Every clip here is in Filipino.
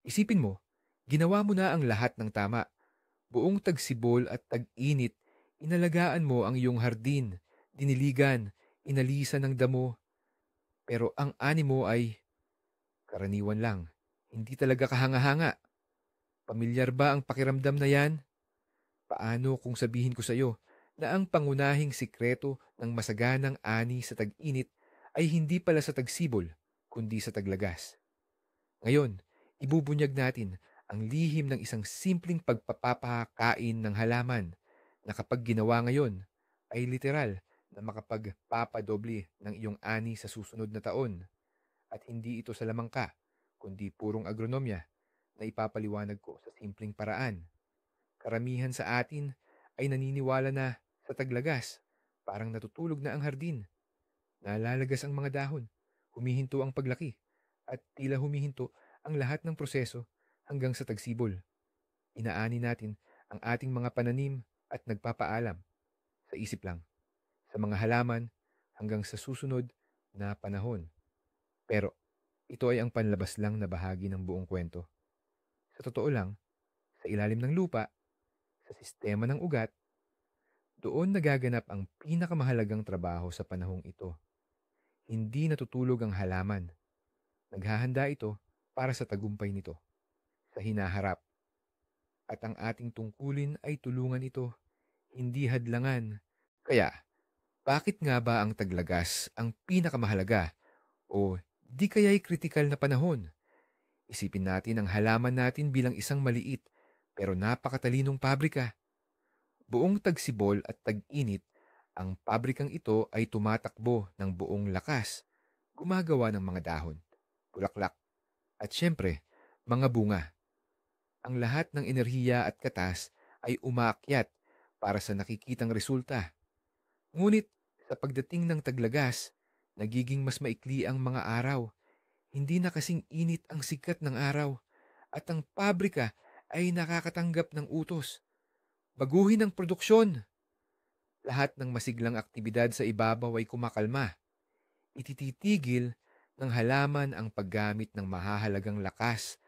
Isipin mo, ginawa mo na ang lahat ng tama. Buong tagsibol at tag-init, inalagaan mo ang iyong hardin, diniligan, inalisan ng damo, pero ang ani mo ay karaniwan lang. Hindi talaga kahanga-hanga. Pamilyar ba ang pakiramdam na yan? Paano kung sabihin ko sa iyo na ang pangunahing sikreto ng masaganang ani sa tag-init ay hindi pala sa tagsibol, kundi sa taglagas? Ngayon, ibubunyag natin ang lihim ng isang simpleng pagpapapakain ng halaman na kapag ginawa ngayon ay literal na makapagpapadoble ng iyong ani sa susunod na taon. At hindi ito sa lamangka, kundi purong agronomya na ipapaliwanag ko sa simpleng paraan. Karamihan sa atin ay naniniwala na sa taglagas, parang natutulog na ang hardin, nalalagas ang mga dahon, humihinto ang paglaki, at tila humihinto ang lahat ng proseso hanggang sa tagsibol. Inaani natin ang ating mga pananim at nagpapaalam sa isip lang, sa mga halaman hanggang sa susunod na panahon. Pero ito ay ang panlabas lang na bahagi ng buong kwento. Sa totoo lang, sa ilalim ng lupa, sa sistema ng ugat, doon nagaganap ang pinakamahalagang trabaho sa panahong ito. Hindi natutulog ang halaman. Naghahanda ito para sa tagumpay nito, sa hinaharap. At ang ating tungkulin ay tulungan ito, hindi hadlangan. Kaya, bakit nga ba ang taglagas ang pinakamahalaga o di kaya'y kritikal na panahon? Isipin natin ang halaman natin bilang isang maliit pero napakatalinong pabrika. Buong tagsibol at tag-init, ang pabrikang ito ay tumatakbo ng buong lakas, gumagawa ng mga dahon, bulaklak, at syempre, mga bunga. Ang lahat ng enerhiya at katas ay umaakyat para sa nakikitang resulta. Ngunit sa pagdating ng taglagas, nagiging mas maikli ang mga araw. Hindi na kasing init ang sikat ng araw at ang pabrika ay nakakatanggap ng utos. Baguhin ang produksyon. Lahat ng masiglang aktibidad sa ibabaw ay kumakalma. Itititigil ng halaman ang paggamit ng mahahalagang lakas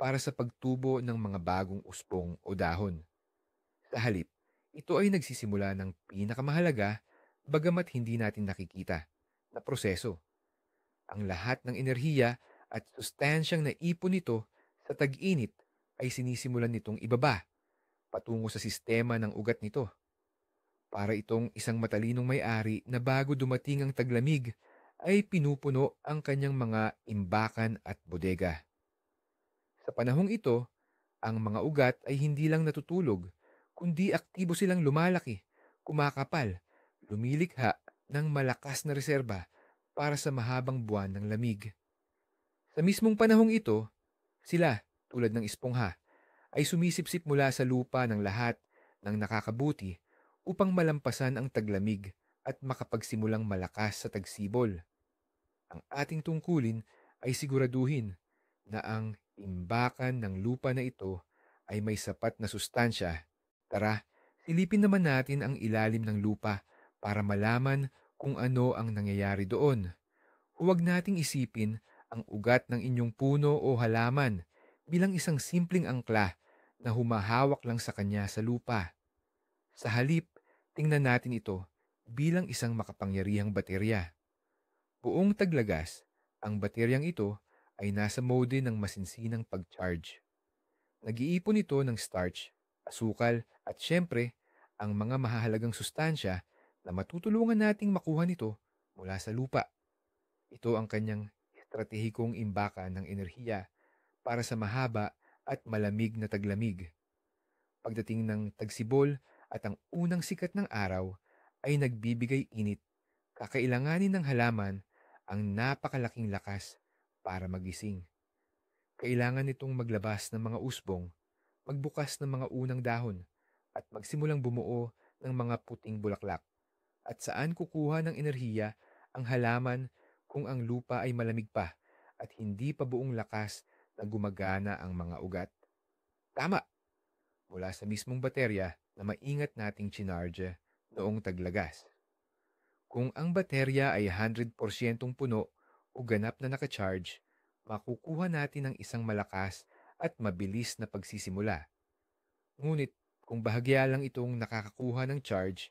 para sa pagtubo ng mga bagong uspong o dahon. Sa halip, ito ay nagsisimula ng pinakamahalaga bagamat hindi natin nakikita na proseso. Ang lahat ng enerhiya at sustansyang naipon nito sa tag-init ay sinisimulan nitong ibaba patungo sa sistema ng ugat nito. Para itong isang matalinong may-ari na bago dumating ang taglamig ay pinupuno ang kanyang mga imbakan at bodega. Sa panahong ito, ang mga ugat ay hindi lang natutulog, kundi aktibo silang lumalaki, kumakapal, lumilikha ng malakas na reserba para sa mahabang buwan ng lamig. Sa mismong panahong ito, sila, tulad ng espongha, ay sumisipsip mula sa lupa ng lahat ng nakakabuti upang malampasan ang taglamig at makapagsimulang malakas sa tagsibol. Ang ating tungkulin ay siguraduhin na ang imbakan ng lupa na ito ay may sapat na sustansya. Tara, silipin naman natin ang ilalim ng lupa para malaman kung ano ang nangyayari doon. Huwag nating isipin ang ugat ng inyong puno o halaman bilang isang simpleng angkla na humahawak lang sa kanya sa lupa. Sa halip, tingnan natin ito bilang isang makapangyarihang baterya. Buong taglagas, ang bateryang ito ay nasa mode ng masinsinang pag-charge. Nag-iipon ito ng starch, asukal at syempre, ang mga mahahalagang sustansya na matutulungan nating makuha nito mula sa lupa. Ito ang kanyang estratehikong imbakan ng enerhiya para sa mahaba at malamig na taglamig. Pagdating ng tagsibol at ang unang sikat ng araw ay nagbibigay init, kakailanganin ng halaman ang napakalaking lakas para magising. Kailangan nitong maglabas ng mga usbong, magbukas ng mga unang dahon, at magsimulang bumuo ng mga puting bulaklak. At saan kukuha ng enerhiya ang halaman kung ang lupa ay malamig pa at hindi pa buong lakas na gumagana ang mga ugat? Tama, mula sa mismong baterya na maingat nating chinarge noong taglagas. Kung ang baterya ay 100% puno o ganap na nakacharge, makukuha natin ang isang malakas at mabilis na pagsisimula. Ngunit kung bahagya lang itong nakakakuha ng charge,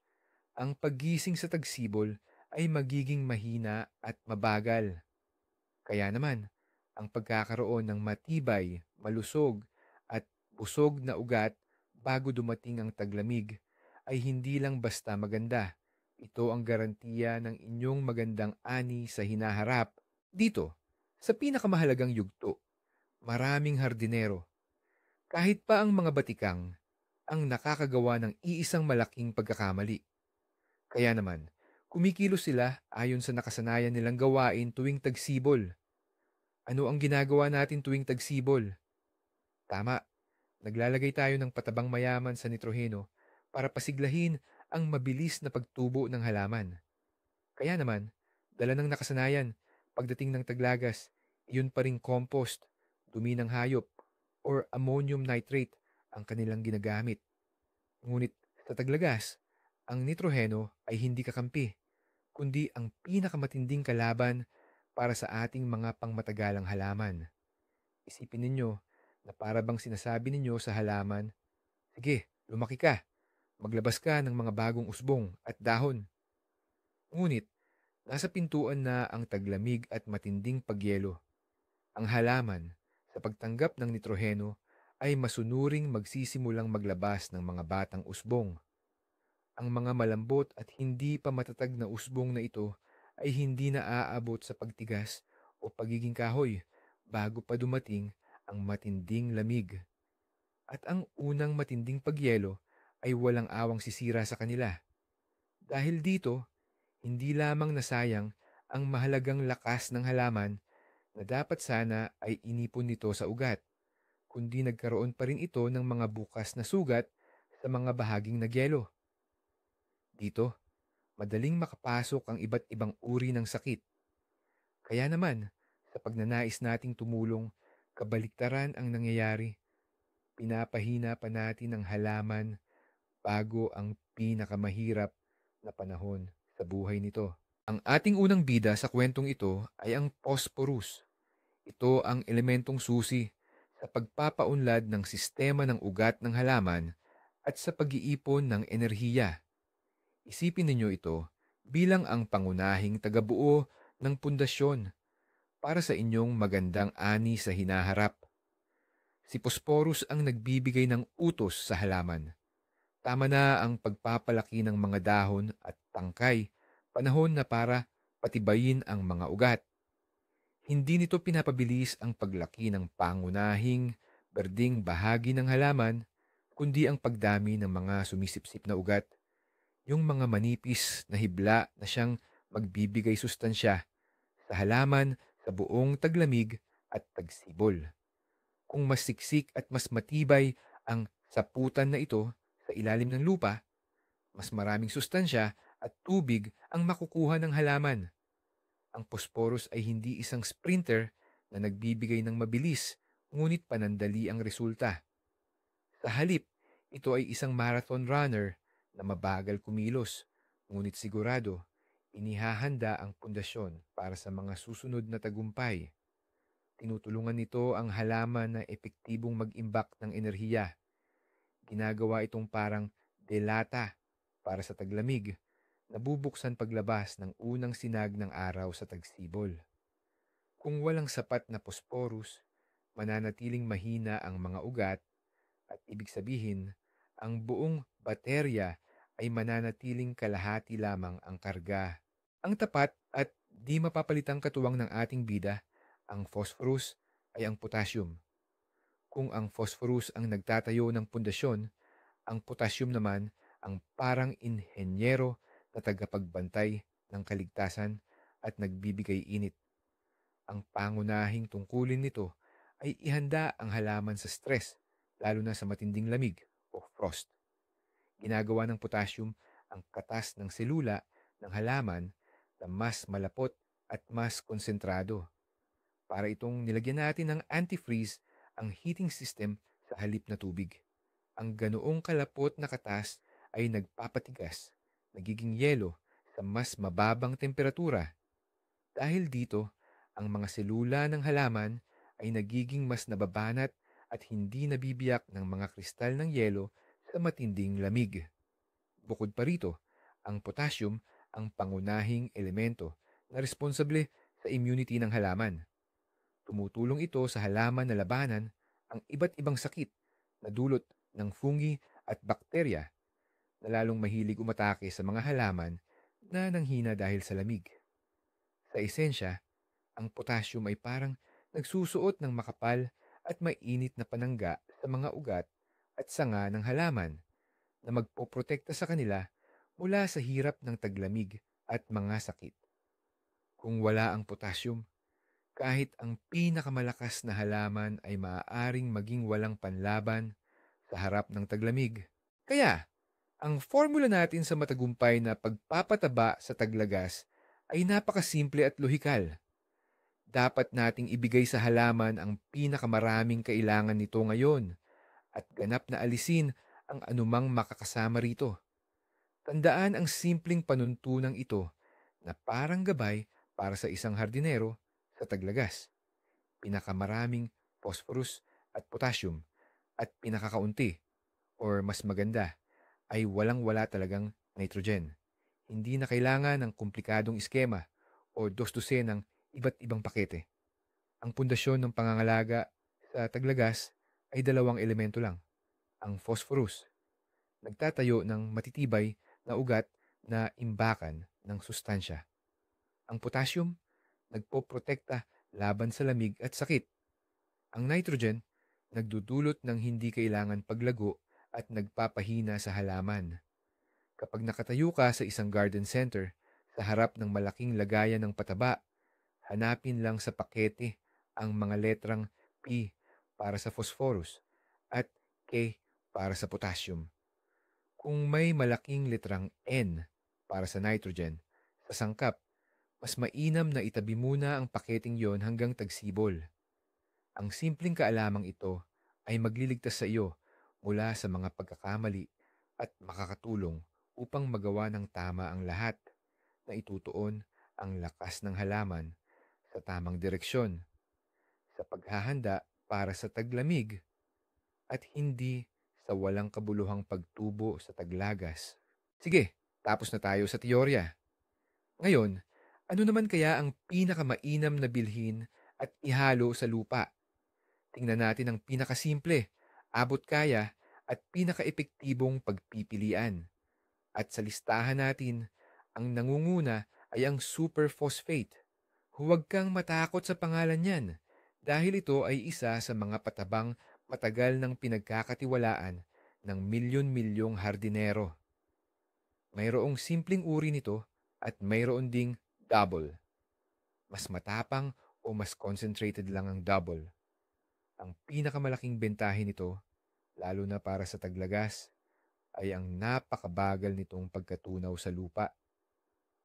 ang paggising sa tagsibol ay magiging mahina at mabagal. Kaya naman, ang pagkakaroon ng matibay, malusog at busog na ugat bago dumating ang taglamig ay hindi lang basta maganda. Ito ang garantiya ng inyong magandang ani sa hinaharap. Dito, sa pinakamahalagang yugto, maraming hardinero. Kahit pa ang mga batikang ang nakakagawa ng iisang malaking pagkakamali. Kaya naman, kumikilos sila ayon sa nakasanayan nilang gawain tuwing tagsibol. Ano ang ginagawa natin tuwing tagsibol? Tama, naglalagay tayo ng patabang mayaman sa nitroheno para pasiglahin ang mabilis na pagtubo ng halaman. Kaya naman, dala ng nakasanayan, pagdating ng taglagas, iyon pa ring compost, dumi ng hayop, or ammonium nitrate ang kanilang ginagamit. Ngunit sa taglagas, ang nitroheno ay hindi kakampi, kundi ang pinakamatinding kalaban para sa ating mga pangmatagalang halaman. Isipin ninyo na para bang sinasabi ninyo sa halaman, sige, lumaki ka, maglabas ka ng mga bagong usbong at dahon. Ngunit, nasa pintuan na ang taglamig at matinding pagyelo. Ang halaman, sa pagtanggap ng nitroheno, ay masunuring magsisimulang maglabas ng mga batang usbong. Ang mga malambot at hindi pa matatag na usbong na ito ay hindi na aabot sa pagtigas o pagiging kahoy bago pa dumating ang matinding lamig. At ang unang matinding pagyelo ay walang awang sisira sa kanila. Dahil dito, hindi lamang nasayang ang mahalagang lakas ng halaman na dapat sana ay inipon nito sa ugat, kundi nagkaroon pa rin ito ng mga bukas na sugat sa mga bahaging nagyelo. Dito, madaling makapasok ang iba't ibang uri ng sakit. Kaya naman, sa pagnanais nating tumulong, kabaliktaran ang nangyayari. Pinapahina pa natin ang halaman bago ang pinakamahirap na panahon sa buhay nito. Ang ating unang bida sa kwentong ito ay ang phosphorus. Ito ang elementong susi sa pagpapaunlad ng sistema ng ugat ng halaman at sa pag-iipon ng enerhiya. Isipin ninyo ito bilang ang pangunahing tagabuo ng pundasyon para sa inyong magandang ani sa hinaharap. Si Phosphorus ang nagbibigay ng utos sa halaman. Tama na ang pagpapalaki ng mga dahon at tangkay, panahon na para patibayin ang mga ugat. Hindi nito pinapabilis ang paglaki ng pangunahing berding bahagi ng halaman, kundi ang pagdami ng mga sumisipsip na ugat, yung mga manipis na hibla na siyang magbibigay sustansya sa halaman sa buong taglamig at tagsibol. Kung mas siksik at mas matibay ang saputan na ito sa ilalim ng lupa, mas maraming sustansya at tubig ang makukuha ng halaman. Ang phosphorus ay hindi isang sprinter na nagbibigay ng mabilis, ngunit panandali ang resulta. Sa halip, ito ay isang marathon runner na mabagal kumilos, ngunit sigurado, inihahanda ang pundasyon para sa mga susunod na tagumpay. Tinutulungan nito ang halaman na epektibong mag-imbak ng enerhiya. Ginagawa itong parang delata para sa taglamig, nabubuksan paglabas ng unang sinag ng araw sa tagsibol. Kung walang sapat na phosphorus, mananatiling mahina ang mga ugat at ibig sabihin, ang buong baterya ay mananatiling kalahati lamang ang karga. Ang tapat at di mapapalitang katuwang ng ating bida, ang phosphorus ay ang potassium. Kung ang phosphorus ang nagtatayo ng pundasyon, ang potassium naman ang parang inhenyero na tagapagbantay ng kaligtasan at nagbibigay init. Ang pangunahing tungkulin nito ay ihanda ang halaman sa stress, lalo na sa matinding lamig o frost. Ginagawa ng potassium ang katas ng selula ng halaman na mas malapot at mas konsentrado. Para itong nilagyan natin ng antifreeze ang heating system sa halip na tubig. Ang ganoong kalapot na katas ay nagpapatigas, nagiging yelo sa mas mababang temperatura. Dahil dito, ang mga selula ng halaman ay nagiging mas nababanat at hindi nabibiyak ng mga kristal ng yelo sa matinding lamig. Bukod pa rito, ang potassium ang pangunahing elemento na responsable sa immunity ng halaman. Tumutulong ito sa halaman na labanan ang iba't ibang sakit na dulot ng fungi at bakterya na lalong mahilig umatake sa mga halaman na nanghina dahil sa lamig. Sa esensya, ang potassium ay parang nagsusuot ng makapal at mainit na panangga sa mga ugat at sanga ng halaman na magpoprotekta sa kanila mula sa hirap ng taglamig at mga sakit. Kung wala ang potassium, kahit ang pinakamalakas na halaman ay maaaring maging walang panlaban sa harap ng taglamig. Kaya, ang formula natin sa matagumpay na pagpapataba sa taglagas ay napakasimple at lohikal. Dapat nating ibigay sa halaman ang pinakamaraming kailangan nito ngayon at ganap na alisin ang anumang makakasama rito. Tandaan ang simpleng panuntunang ito na parang gabay para sa isang hardinero sa taglagas. Pinakamaraming phosphorus at potassium at pinakakaunti or mas maganda ay walang-wala talagang nitrogen. Hindi na kailangan ng komplikadong iskema o dos-dosenang iba't ibang pakete. Ang pundasyon ng pangangalaga sa taglagas ay dalawang elemento lang. Ang phosphorus, nagtatayo ng matitibay na ugat na imbakan ng sustansya. Ang potassium, nagpoprotekta laban sa lamig at sakit. Ang nitrogen, nagdudulot ng hindi kailangan paglago at nagpapahina sa halaman. Kapag nakatayo ka sa isang garden center sa harap ng malaking lagayan ng pataba, hanapin lang sa pakete ang mga letrang P para sa phosphorus at K para sa potassium. Kung may malaking letrang N para sa nitrogen sa sangkap, mas mainam na itabi muna ang paketing yon hanggang tagsibol. Ang simpleng kaalamang ito ay magliligtas sa iyo mula sa mga pagkakamali at makakatulong upang magawa ng tama ang lahat na itutuon ang lakas ng halaman sa tamang direksyon, sa paghahanda para sa taglamig at hindi sa walang kabuluhang pagtubo sa taglagas. Sige, tapos na tayo sa teorya. Ngayon, ano naman kaya ang pinakamainam na bilhin at ihalo sa lupa? Tingnan natin ang pinakasimple, abot kaya at pinakaepektibong pagpipilian. At sa listahan natin, ang nangunguna ay ang superphosphate. Huwag kang matakot sa pangalan niyan dahil ito ay isa sa mga patabang matagal ng pinagkakatiwalaan ng milyon-milyong hardinero. Mayroong simpleng uri nito at mayroon ding double. Mas matapang o mas concentrated lang ang double. Ang pinakamalaking bentahin nito, lalo na para sa taglagas, ay ang napakabagal nitong pagkatunaw sa lupa.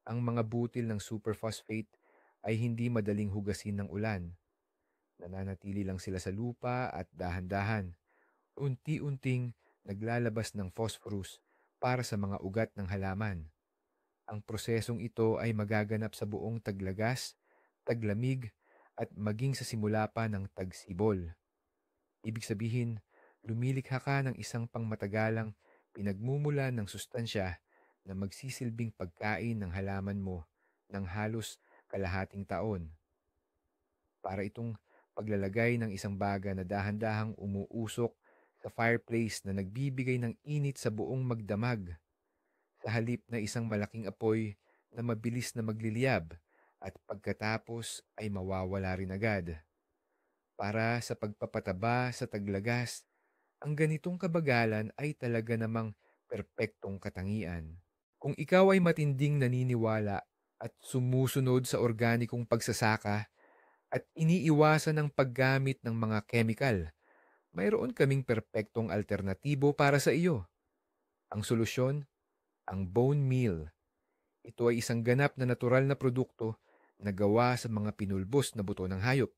Ang mga butil ng superphosphate ay hindi madaling hugasin ng ulan. Nananatili lang sila sa lupa at dahan-dahan. Unti-unting naglalabas ng phosphorus para sa mga ugat ng halaman. Ang prosesong ito ay magaganap sa buong taglagas, taglamig, at maging sa simula pa ng tagsibol. Ibig sabihin, lumilikha ka ng isang pangmatagalang pinagmumulan ng sustansya na magsisilbing pagkain ng halaman mo ng halos kalahating taon. Para itong paglalagay ng isang baga na dahan-dahang umuusok sa fireplace na nagbibigay ng init sa buong magdamag, sa halip na isang malaking apoy na mabilis na magliliyab at pagkatapos ay mawawala rin agad. Para sa pagpapataba sa taglagas, ang ganitong kabagalan ay talaga namang perpektong katangian. Kung ikaw ay matinding naniniwala at sumusunod sa organikong pagsasaka at iniiwasan ang paggamit ng mga chemical, mayroon kaming perpektong alternatibo para sa iyo. Ang solusyon, ang bone meal. Ito ay isang ganap na natural na produkto na gawa sa mga pinulbos na buto ng hayop.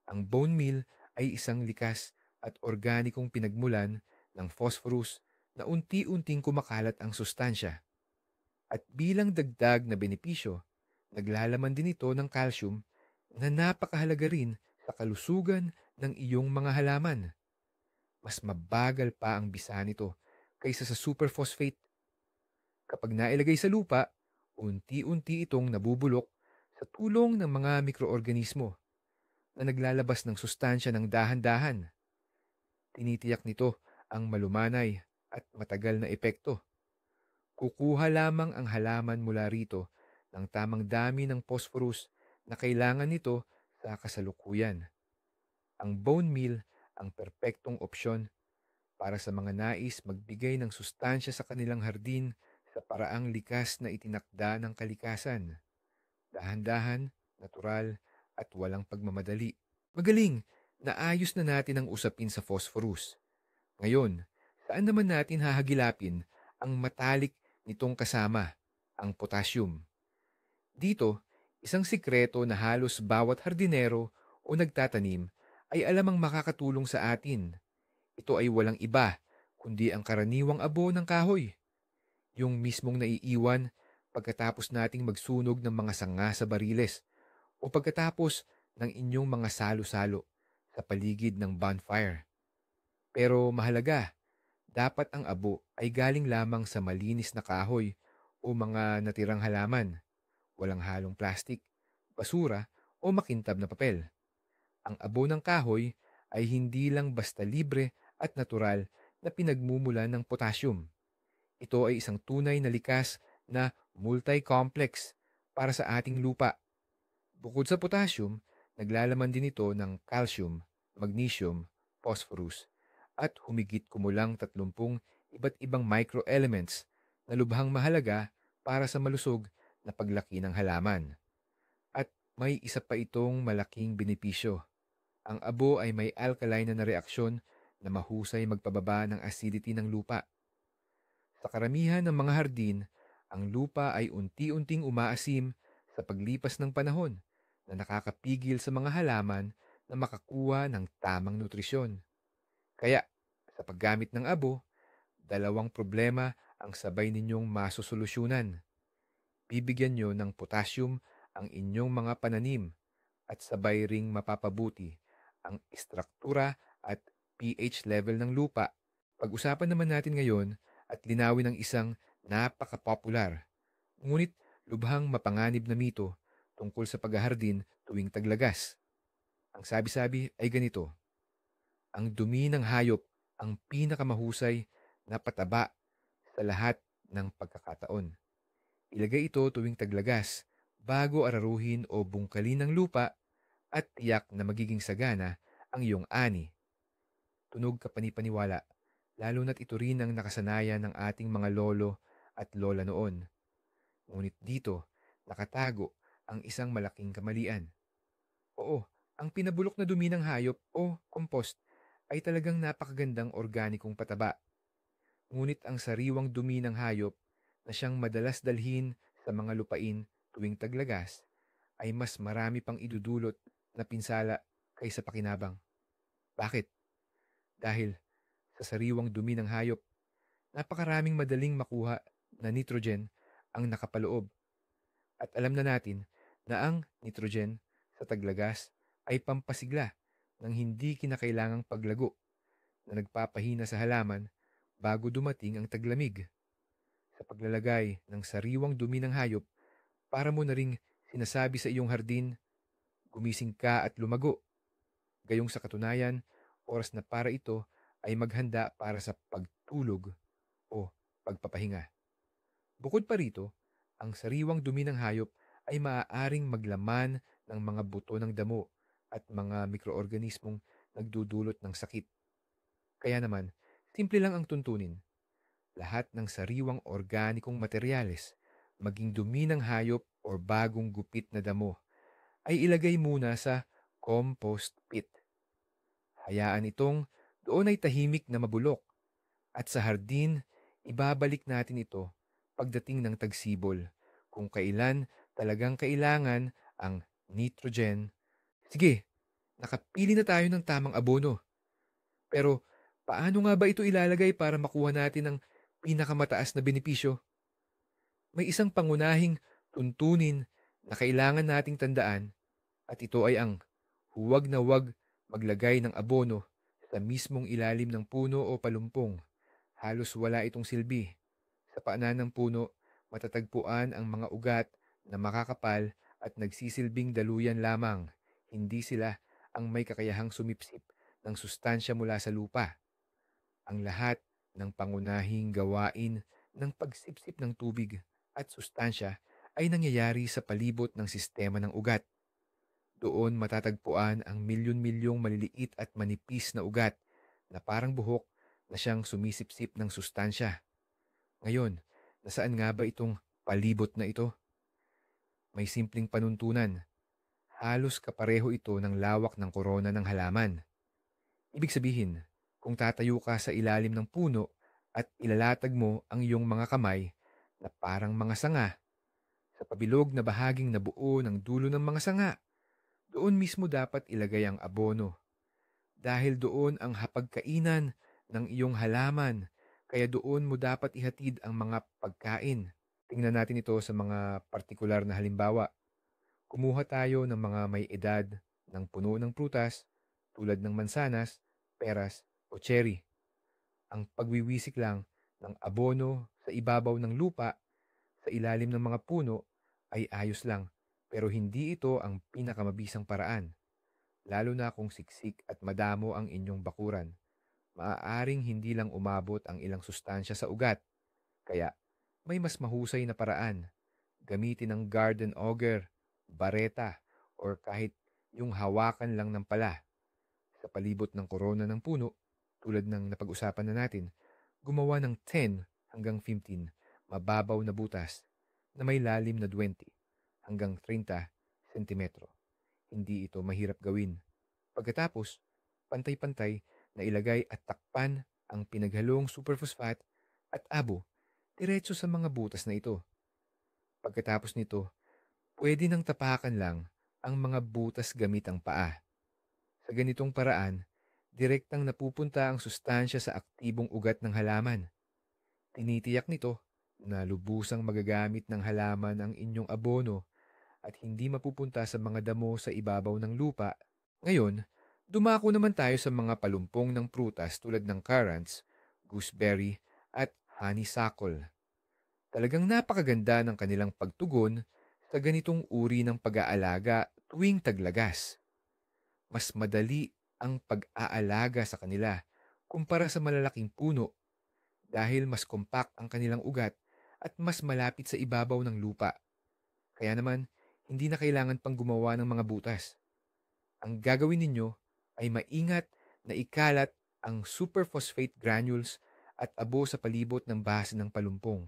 Ang bone meal ay isang likas at organikong pinagmulan ng phosphorus na unti-unting kumakalat ang sustansya. At bilang dagdag na benepisyo, naglalaman din ito ng calcium na napakahalaga rin sa kalusugan ng iyong mga halaman. mas mabagal pa ang bisa nito kaysa sa superphosphate. Kapag nailagay sa lupa, unti-unti itong nabubulok sa tulong ng mga mikroorganismo na naglalabas ng sustansya ng dahan-dahan. Tinitiyak nito ang malumanay at matagal na epekto. Kukuha lamang ang halaman mula rito ng tamang dami ng phosphorus na kailangan nito sa kasalukuyan. Ang bone meal ang perpektong opsyon para sa mga nais magbigay ng sustansya sa kanilang hardin sa paraang likas na itinakda ng kalikasan. Dahan-dahan, natural, at walang pagmamadali. Magaling, naayos na natin ang usapin sa phosphorus. Ngayon, saan naman natin hahagilapin ang matalik nitong kasama, ang potassium? Dito, isang sikreto na halos bawat hardinero o nagtatanim ay alam ang makakatulong sa atin. Ito ay walang iba kundi ang karaniwang abo ng kahoy. Yung mismong naiiwan pagkatapos nating magsunog ng mga sanga sa bariles o pagkatapos ng inyong mga salo-salo sa paligid ng bonfire. Pero mahalaga, dapat ang abo ay galing lamang sa malinis na kahoy o mga natirang halaman, walang halong plastik, basura o makintab na papel. Ang abo ng kahoy ay hindi lang basta libre at natural na pinagmumulan ng potassium. Ito ay isang tunay na likas na multi-complex para sa ating lupa. Bukod sa potassium, naglalaman din ito ng calcium, magnesium, phosphorus, at humigit kumulang 30 iba't ibang microelements na lubhang mahalaga para sa malusog na paglaki ng halaman. At may isa pa itong malaking benepisyo. Ang abo ay may alkaline na reaksyon na mahusay magpababa ng acidity ng lupa. Sa karamihan ng mga hardin, ang lupa ay unti-unting umaasim sa paglipas ng panahon na nakakapigil sa mga halaman na makakuha ng tamang nutrisyon. Kaya, sa paggamit ng abo, dalawang problema ang sabay ninyong masusolusyunan. Bibigyan nyo ng potassium ang inyong mga pananim at sabay ring mapapabuti ang istruktura at pH level ng lupa. Pag-usapan naman natin ngayon at linawin ang isang napaka-popular, ngunit lubhang mapanganib na mito tungkol sa paghahardin tuwing taglagas. Ang sabi-sabi ay ganito: ang dumi ng hayop ang pinakamahusay na pataba sa lahat ng pagkakataon. Ilagay ito tuwing taglagas bago araruhin o bungkalin ng lupa at tiyak na magiging sagana ang iyong ani. Tunog kapani-paniwala, lalo na't ito rin ang nakasanayan ng ating mga lolo at lola noon. Ngunit dito, nakatago ang isang malaking kamalian. Oo, ang pinabulok na dumi ng hayop o compost ay talagang napakagandang organikong pataba. Ngunit ang sariwang dumi ng hayop na siyang madalas dalhin sa mga lupain tuwing taglagas ay mas marami pang idudulot na pinsala kaysa pakinabang. Bakit? Dahil sa sariwang dumi ng hayop, napakaraming madaling makuha na nitrogen ang nakapaloob. At alam na natin na ang nitrogen sa taglagas ay pampasigla ng hindi kinakailangang paglago na nagpapahina sa halaman bago dumating ang taglamig. Sa paglalagay ng sariwang dumi ng hayop, para mo na ring sinasabi sa iyong hardin, gumising ka at lumago. Gayong sa katunayan, oras na para ito ay maghanda para sa pagtulog o pagpapahinga. Bukod pa rito, ang sariwang dumi ng hayop ay maaaring maglaman ng mga buto ng damo at mga mikroorganismong nagdudulot ng sakit. Kaya naman, simple lang ang tuntunin. Lahat ng sariwang organikong materyales, maging dumi ng hayop o bagong gupit na damo, ay ilagay muna sa compost pit. Hayaan itong doon ay tahimik na mabulok. At sa hardin, ibabalik natin ito pagdating ng tagsibol kung kailan talagang kailangan ang nitrogen. Sige, nakapili na tayo ng tamang abono. Pero paano nga ba ito ilalagay para makuha natin ang pinakamataas na benepisyo? May isang pangunahing tuntunin na kailangan nating tandaan at ito ay ang huwag na huwag maglagay ng abono Sa mismong ilalim ng puno o palumpong, halos wala itong silbi. Sa paanan ng puno, matatagpuan ang mga ugat na makakapal at nagsisilbing daluyan lamang. Hindi sila ang may kakayahang sumipsip ng sustansya mula sa lupa. Ang lahat ng pangunahing gawain ng pagsipsip ng tubig at sustansya ay nangyayari sa palibot ng sistema ng ugat. Doon matatagpuan ang milyon-milyong maliliit at manipis na ugat na parang buhok na siyang sumisipsip ng sustansya. Ngayon, nasaan nga ba itong palibot na ito? May simpleng panuntunan. Halos kapareho ito ng lawak ng korona ng halaman. Ibig sabihin, kung tatayo ka sa ilalim ng puno at ilalatag mo ang iyong mga kamay na parang mga sanga sa pabilog na bahaging nabuo ng dulo ng mga sanga, doon mismo dapat ilagay ang abono. Dahil doon ang hapagkainan ng iyong halaman, kaya doon mo dapat ihatid ang mga pagkain. Tingnan natin ito sa mga partikular na halimbawa. Kumuha tayo ng mga may edad ng puno ng prutas tulad ng mansanas, peras o cherry. Ang pagwiwisik lang ng abono sa ibabaw ng lupa sa ilalim ng mga puno ay ayos lang, pero hindi ito ang pinakamabisang paraan. Lalo na kung siksik at madamo ang inyong bakuran. Maaaring hindi lang umabot ang ilang sustansya sa ugat. Kaya may mas mahusay na paraan. Gamitin ang garden auger, bareta, or kahit yung hawakan lang ng pala. Sa palibot ng korona ng puno, tulad ng napag-usapan na natin, gumawa ng 10 hanggang 15 mababaw na butas na may lalim na 20 hanggang 30 sentimetro. Hindi ito mahirap gawin. Pagkatapos, pantay-pantay na ilagay at takpan ang pinaghalong superphosphate at abo diretso sa mga butas na ito. Pagkatapos nito, pwede nang tapakan lang ang mga butas gamit ang paa. Sa ganitong paraan, direktang napupunta ang sustansya sa aktibong ugat ng halaman. Tinitiyak nito na lubusang magagamit ng halaman ang inyong abono at hindi mapupunta sa mga damo sa ibabaw ng lupa. Ngayon, dumako naman tayo sa mga palumpong ng prutas tulad ng currants, gooseberry at honeysuckle. Talagang napakaganda ng kanilang pagtugon sa ganitong uri ng pag-aalaga tuwing taglagas. Mas madali ang pag-aalaga sa kanila kumpara sa malalaking puno dahil mas compact ang kanilang ugat at mas malapit sa ibabaw ng lupa. Kaya naman, hindi na kailangan pang gumawa ng mga butas. Ang gagawin ninyo ay maingat na ikalat ang superphosphate granules at abo sa palibot ng base ng palumpong.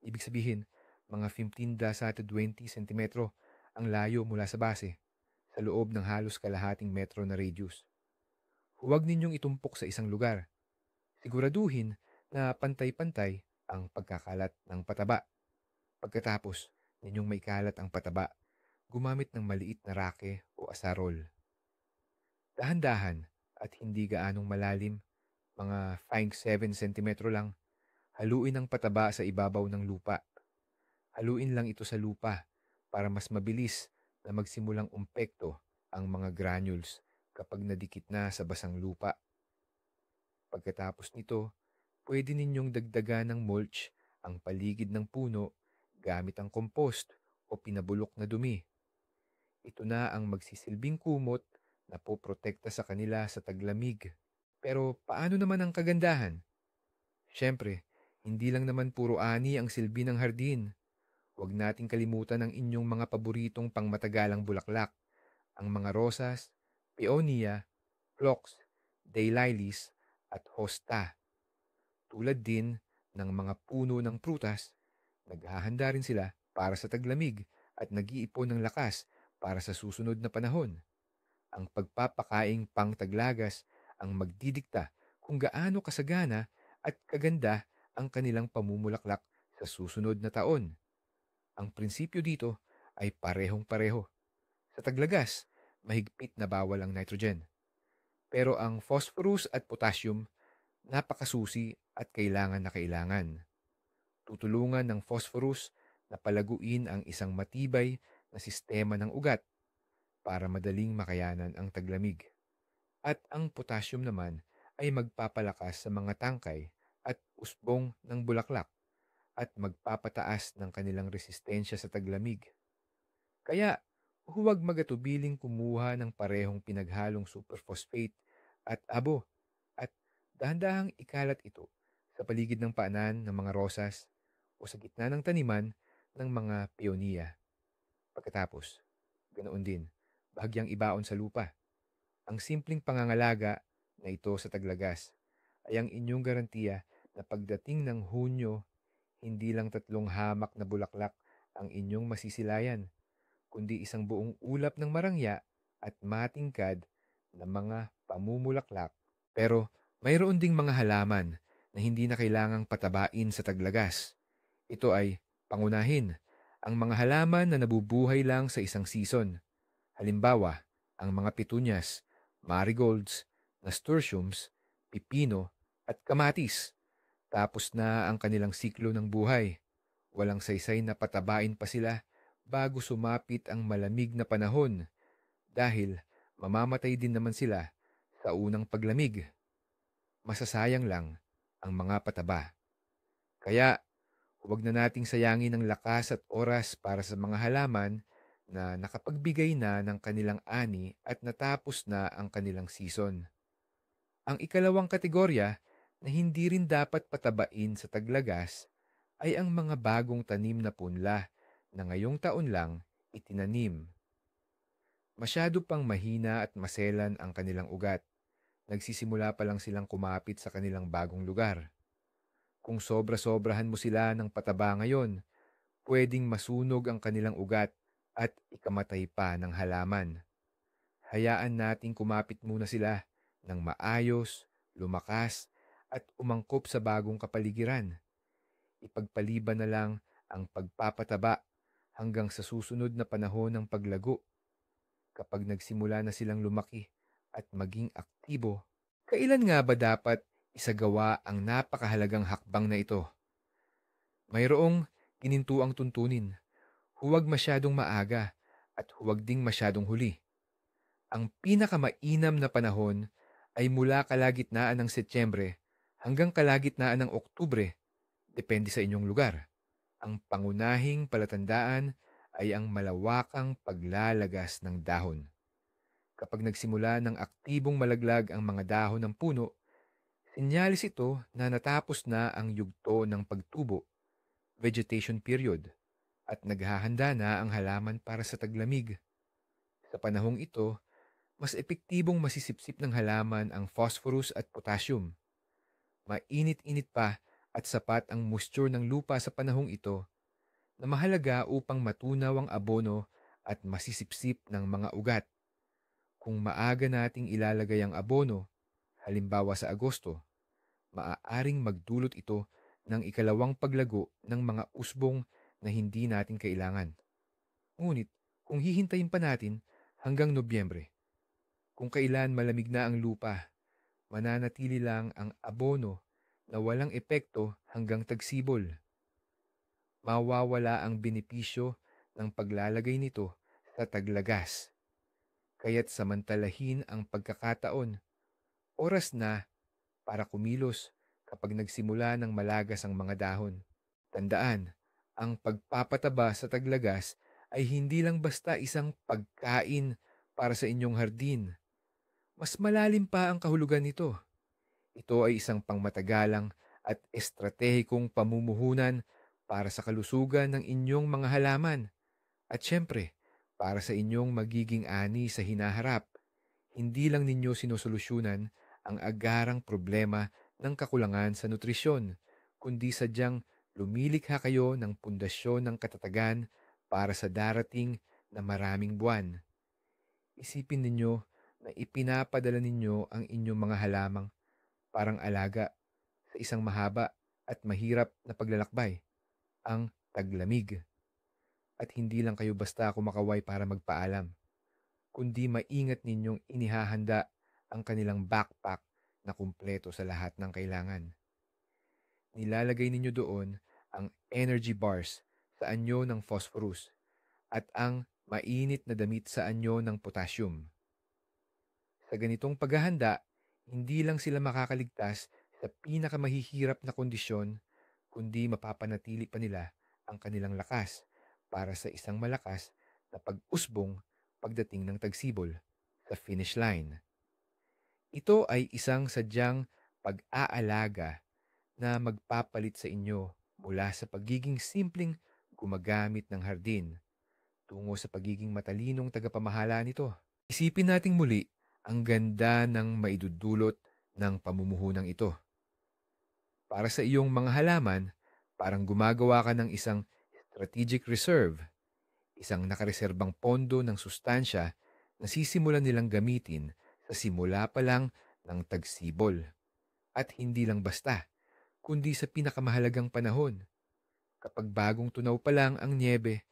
Ibig sabihin, mga 15 to 20 sentimetro ang layo mula sa base, sa loob ng halos kalahating metro na radius. Huwag ninyong itumpok sa isang lugar. Siguraduhin na pantay-pantay ang pagkakalat ng pataba. Pagkatapos ninyong maikalat ang pataba, gumamit ng maliit na rake o asarol. Dahan-dahan at hindi gaanong malalim, mga 5-7 sentimetro lang, haluin ang pataba sa ibabaw ng lupa. Haluin lang ito sa lupa para mas mabilis na magsimulang umpekto ang mga granules kapag nadikit na sa basang lupa. Pagkatapos nito, pwede ninyong dagdagan ng mulch ang paligid ng puno gamit ang compost o pinabulok na dumi. Ito na ang magsisilbing kumot na poprotekta sa kanila sa taglamig. Pero paano naman ang kagandahan? Siyempre, hindi lang naman puro ani ang silbi ng hardin. Huwag nating kalimutan ang inyong mga paboritong pangmatagalang bulaklak, ang mga rosas, peonia, phlox, daylilies, at hosta. Tulad din ng mga puno ng prutas, naghahanda rin sila para sa taglamig at nag-iipon ng lakas para sa susunod na panahon. Ang pagpapakaing pangtaglagas ang magdidikta kung gaano kasagana at kaganda ang kanilang pamumulaklak sa susunod na taon. Ang prinsipyo dito ay parehong-pareho. Sa taglagas, mahigpit na bawal ang nitrogen. Pero ang phosphorus at potassium, napakasusi at kailangan na kailangan. Tutulungan ng phosphorus na palaguin ang isang matibay na sistema ng ugat para madaling makayanan ang taglamig. At ang potassium naman ay magpapalakas sa mga tangkay at usbong ng bulaklak at magpapataas ng kanilang resistensya sa taglamig. Kaya huwag magatubiling kumuha ng parehong pinaghalong superphosphate at abo at dahan-dahang ikalat ito sa paligid ng paanan ng mga rosas o sa gitna ng taniman ng mga peonia. Pagkatapos, ganoon din, bahagyang ibaon sa lupa. Ang simpleng pangangalaga na ito sa taglagas ay ang inyong garantiya na pagdating ng Hunyo, hindi lang 3 hamak na bulaklak ang inyong masisilayan, kundi isang buong ulap ng marangya at matingkad na mga pamumulaklak. Pero mayroon ding mga halaman na hindi na kailangang patabain sa taglagas. Ito ay, pangunahin, ang mga halaman na nabubuhay lang sa isang season. Halimbawa, ang mga petunias, marigolds, nasturtiums, pipino, at kamatis. Tapos na ang kanilang siklo ng buhay. Walang saysay na patabain pa sila bago sumapit ang malamig na panahon dahil mamamatay din naman sila sa unang paglamig. Masasayang lang ang mga pataba. Kaya huwag na nating sayangin ang lakas at oras para sa mga halaman na nakapagbigay na ng kanilang ani at natapos na ang kanilang season. Ang ikalawang kategorya na hindi rin dapat patabain sa taglagas ay ang mga bagong tanim na punla na ngayong taon lang itinanim. Masyado pang mahina at maselan ang kanilang ugat. Nagsisimula pa lang silang kumapit sa kanilang bagong lugar. Kung sobra-sobrahan mo sila ng pataba ngayon, pwedeng masunog ang kanilang ugat at ikamatay pa ng halaman. Hayaan nating kumapit muna sila ng maayos, lumakas, at umangkop sa bagong kapaligiran. Ipagpaliban na lang ang pagpapataba hanggang sa susunod na panahon ng paglago. Kapag nagsimula na silang lumaki at maging aktibo, kailan nga ba dapat isagawa ang napakahalagang hakbang na ito? Mayroong ginintuang tuntunin. Huwag masyadong maaga at huwag ding masyadong huli. Ang pinakamainam na panahon ay mula kalagitnaan ng Setyembre hanggang kalagitnaan ng Oktubre, depende sa inyong lugar. Ang pangunahing palatandaan ay ang malawakang paglalagas ng dahon. Kapag nagsimula ng aktibong malaglag ang mga dahon ng puno, sinyalis ito na natapos na ang yugto ng pagtubo, vegetation period, at naghahanda na ang halaman para sa taglamig. Sa panahong ito, mas epektibong masisipsip ng halaman ang phosphorus at potassium. Mainit-init pa at sapat ang moisture ng lupa sa panahong ito na mahalaga upang matunaw ang abono at masisipsip ng mga ugat. Kung maaga nating ilalagay ang abono, halimbawa sa Agosto, maaaring magdulot ito ng ikalawang paglago ng mga usbong na hindi natin kailangan. Ngunit kung hihintayin pa natin hanggang Nobyembre, kung kailan malamig na ang lupa, mananatili lang ang abono na walang epekto hanggang tagsibol. Mawawala ang benepisyo ng paglalagay nito sa taglagas. Kaya't samantalahin ang pagkakataon. Oras na para kumilos kapag nagsimula ng malagas ang mga dahon. Tandaan, ang pagpapataba sa taglagas ay hindi lang basta isang pagkain para sa inyong hardin. Mas malalim pa ang kahulugan nito. Ito ay isang pangmatagalang at estratehikong pamumuhunan para sa kalusugan ng inyong mga halaman. At syempre, para sa inyong magiging ani sa hinaharap, hindi lang ninyo sinusolusyunan ang agarang problema ng kakulangan sa nutrisyon, kundi sadyang lumilikha kayo ng pundasyon ng katatagan para sa darating na maraming buwan. Isipin ninyo na ipinapadala ninyo ang inyong mga halamang parang alaga sa isang mahaba at mahirap na paglalakbay, ang taglamig. At hindi lang kayo basta kumakaway para magpaalam, kundi maingat ninyong inihahanda ang kanilang backpack na kumpleto sa lahat ng kailangan. Nilalagay ninyo doon ang energy bars sa anyo ng phosphorus at ang mainit na damit sa anyo ng potassium. Sa ganitong paghahanda, hindi lang sila makakaligtas sa pinakamahihirap na kondisyon, kundi mapapanatili pa nila ang kanilang lakas para sa isang malakas na pag-usbong pagdating ng tagsibol sa finish line. Ito ay isang sadyang pag-aalaga na magpapalit sa inyo mula sa pagiging simpleng gumagamit ng hardin tungo sa pagiging matalinong tagapamahala nito. Isipin nating muli ang ganda ng maidudulot ng pamumuhunang ito. Para sa iyong mga halaman, parang gumagawa ka ng isang strategic reserve, isang nakareserbang pondo ng sustansya na sisimulan nilang gamitin sa simula pa lang ng tagsibol. At hindi lang basta, kundi sa pinakamahalagang panahon. Kapag bagong tunaw pa lang ang niebe,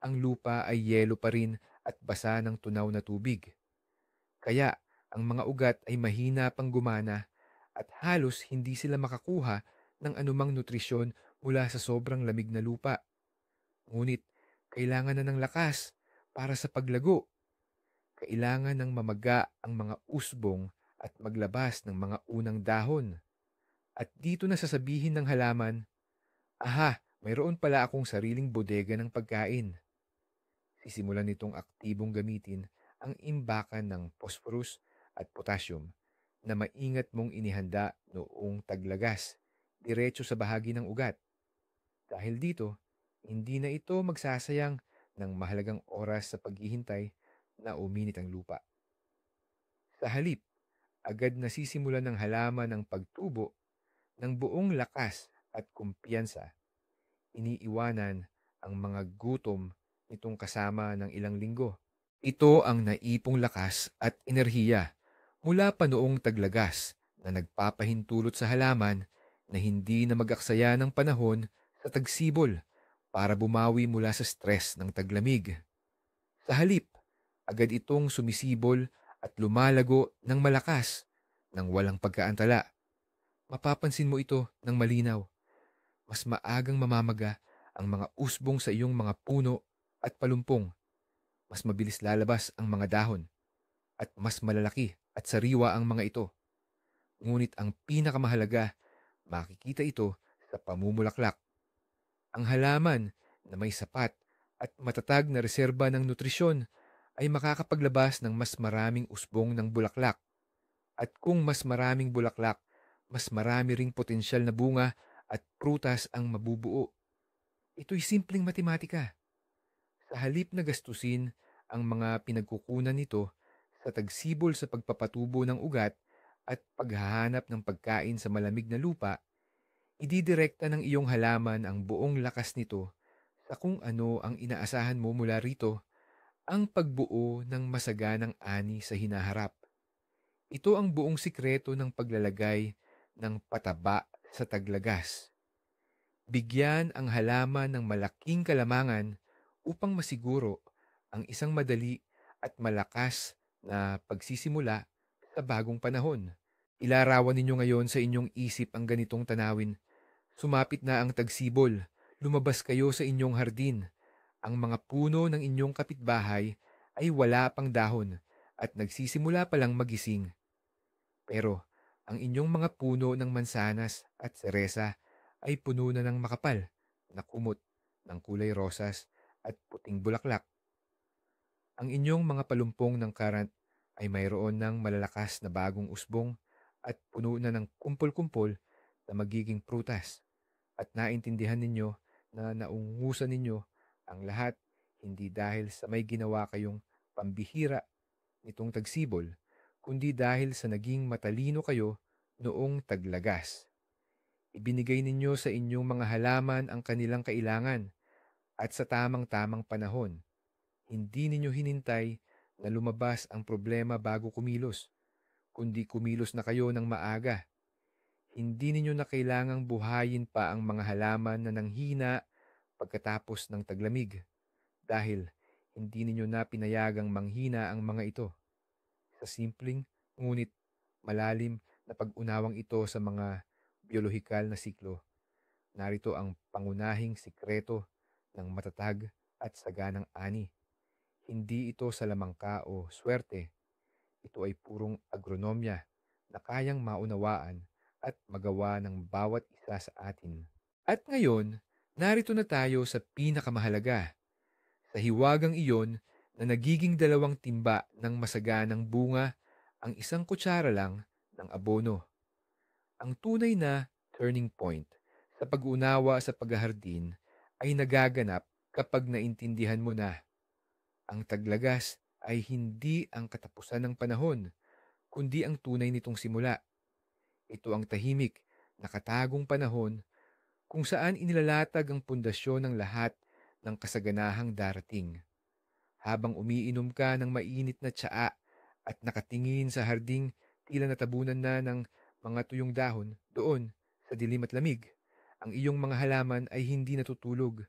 ang lupa ay yelo pa rin at basa ng tunaw na tubig. Kaya ang mga ugat ay mahina pang gumana at halos hindi sila makakuha ng anumang nutrisyon mula sa sobrang lamig na lupa. Ngunit kailangan na ng lakas para sa paglago. Kailangan ng mamaga ang mga usbong at maglabas ng mga unang dahon. At dito na sasabihin ng halaman, aha, mayroon pala akong sariling bodega ng pagkain. Sisimulan nitong aktibong gamitin ang imbakan ng phosphorus at potassium na maingat mong inihanda noong taglagas, diretso sa bahagi ng ugat. Dahil dito, hindi na ito magsasayang ng mahalagang oras sa paghihintay na uminit ang lupa. Sa halip, agad nasisimulan ng halaman ang pagtubo ng buong lakas at kumpiyansa. Iniiwanan ang mga gutom nitong kasama ng ilang linggo. Ito ang naipong lakas at enerhiya mula pa noong taglagas na nagpapahintulot sa halaman na hindi na mag-aksaya ng panahon sa tagsibol para bumawi mula sa stress ng taglamig. Sa halip, agad itong sumisibol at lumalago ng malakas ng walang pagkaantala. Mapapansin mo ito ng malinaw. Mas maagang mamamaga ang mga usbong sa iyong mga puno at palumpong. Mas mabilis lalabas ang mga dahon at mas malalaki at sariwa ang mga ito. Ngunit ang pinakamahalaga, makikita ito sa pamumulaklak. Ang halaman na may sapat at matatag na reserba ng nutrisyon ay makakapaglabas ng mas maraming usbong ng bulaklak. At kung mas maraming bulaklak, mas marami ring potensyal na bunga at prutas ang mabubuo. Ito'y simpleng matematika. Sa halip na gastusin ang mga pinagkukunan nito sa tagsibol sa pagpapatubo ng ugat at paghahanap ng pagkain sa malamig na lupa, ididirekta ng iyong halaman ang buong lakas nito sa kung ano ang inaasahan mo mula rito, ang pagbuo ng masaganang ani sa hinaharap. Ito ang buong sikreto ng paglalagay ng pataba sa taglagas. Bigyan ang halaman ng malaking kalamangan upang masiguro ang isang madali at malakas na pagsisimula sa bagong panahon. Ilarawan ninyo ngayon sa inyong isip ang ganitong tanawin. Sumapit na ang tagsibol, lumabas kayo sa inyong hardin. Ang mga puno ng inyong kapitbahay ay wala pang dahon at nagsisimula pa lang magising. Pero ang inyong mga puno ng mansanas at seresa ay puno na ng makapal na kumot ng kulay rosas at puting bulaklak. Ang inyong mga palumpong ng karant ay mayroon ng malalakas na bagong usbong at puno na ng kumpol-kumpol na magiging prutas. At naintindihan ninyo na naungusan ninyo ang lahat hindi dahil sa may ginawa kayong pambihira nitong tagsibol, kundi dahil sa naging matalino kayo noong taglagas. Ibinigay ninyo sa inyong mga halaman ang kanilang kailangan at sa tamang-tamang panahon. Hindi ninyo hinintay na lumabas ang problema bago kumilos, kundi kumilos na kayo ng maaga. Hindi ninyo na kailangang buhayin pa ang mga halaman na nanghina pagkatapos ng taglamig dahil hindi ninyo na pinayagang manghina ang mga ito. Sa simpleng ngunit malalim na pag-unawang ito sa mga biolohikal na siklo, narito ang pangunahing sikreto ng matatag at saganang ani. Hindi ito salamangka o swerte. Ito ay purong agronomya na kayang maunawaan at magawa ng bawat isa sa atin. At ngayon, narito na tayo sa pinakamahalaga, sa hiwagang iyon na nagiging 2 timba ng masaganang bunga ang isang kutsara lang ng abono. Ang tunay na turning point sa pag-unawa sa paghahardin ay nagaganap kapag naintindihan mo na ang taglagas ay hindi ang katapusan ng panahon, kundi ang tunay nitong simula. Ito ang tahimik, nakatagong panahon kung saan inilalatag ang pundasyon ng lahat ng kasaganahang darating. Habang umiinom ka ng mainit na tsaa at nakatingin sa harding tila natabunan na ng mga tuyong dahon doon sa dilim at lamig, ang iyong mga halaman ay hindi natutulog.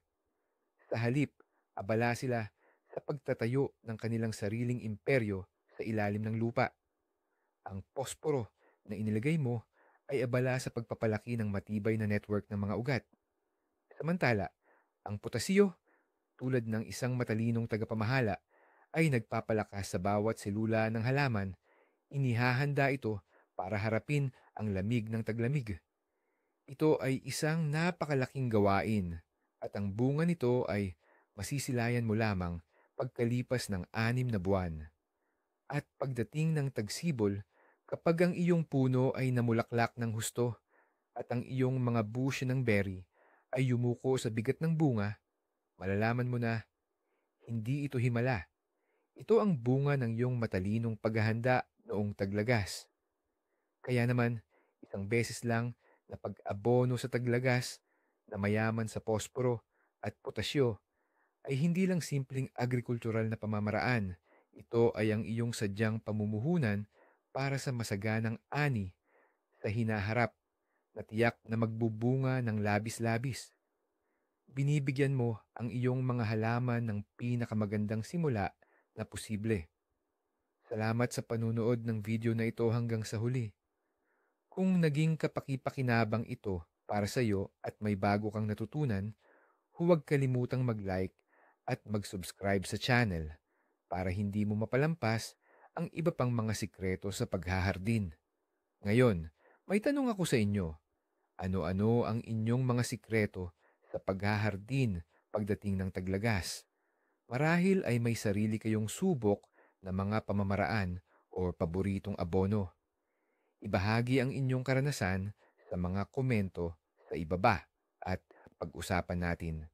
Sa halip, abala sila sa pagtatayo ng kanilang sariling imperyo sa ilalim ng lupa. Ang posporo na inilagay mo ay abala sa pagpapalaki ng matibay na network ng mga ugat. Samantala, ang potasyo, tulad ng isang matalinong tagapamahala, ay nagpapalakas sa bawat selula ng halaman. Inihahanda ito para harapin ang lamig ng taglamig. Ito ay isang napakalaking gawain at ang bunga nito ay masisilayan mo lamang pagkalipas ng 6 na buwan. At pagdating ng tagsibol, kapag ang iyong puno ay namulaklak ng husto at ang iyong mga busyo ng berry ay yumuko sa bigat ng bunga, malalaman mo na hindi ito himala. Ito ang bunga ng iyong matalinong paghahanda noong taglagas. Kaya naman, isang beses lang na pag-abono sa taglagas na mayaman sa posporo at potasyo ay hindi lang simpleng agrikultural na pamamaraan. Ito ay ang iyong sadyang pamumuhunan para sa masaganang ani sa hinaharap na tiyak na magbubunga ng labis-labis. Binibigyan mo ang iyong mga halaman ng pinakamagandang simula na posible. Salamat sa panunood ng video na ito hanggang sa huli. Kung naging kapaki-pakinabang ito para sa iyo at may bago kang natutunan, huwag kalimutang mag-like at mag-subscribe sa channel para hindi mo mapalampas ang iba pang mga sikreto sa paghahardin. Ngayon, may tanong ako sa inyo. Ano-ano ang inyong mga sikreto sa paghahardin pagdating ng taglagas? Marahil ay may sarili kayong subok na mga pamamaraan o paboritong abono. Ibahagi ang inyong karanasan sa mga komento sa ibaba at pag-usapan natin.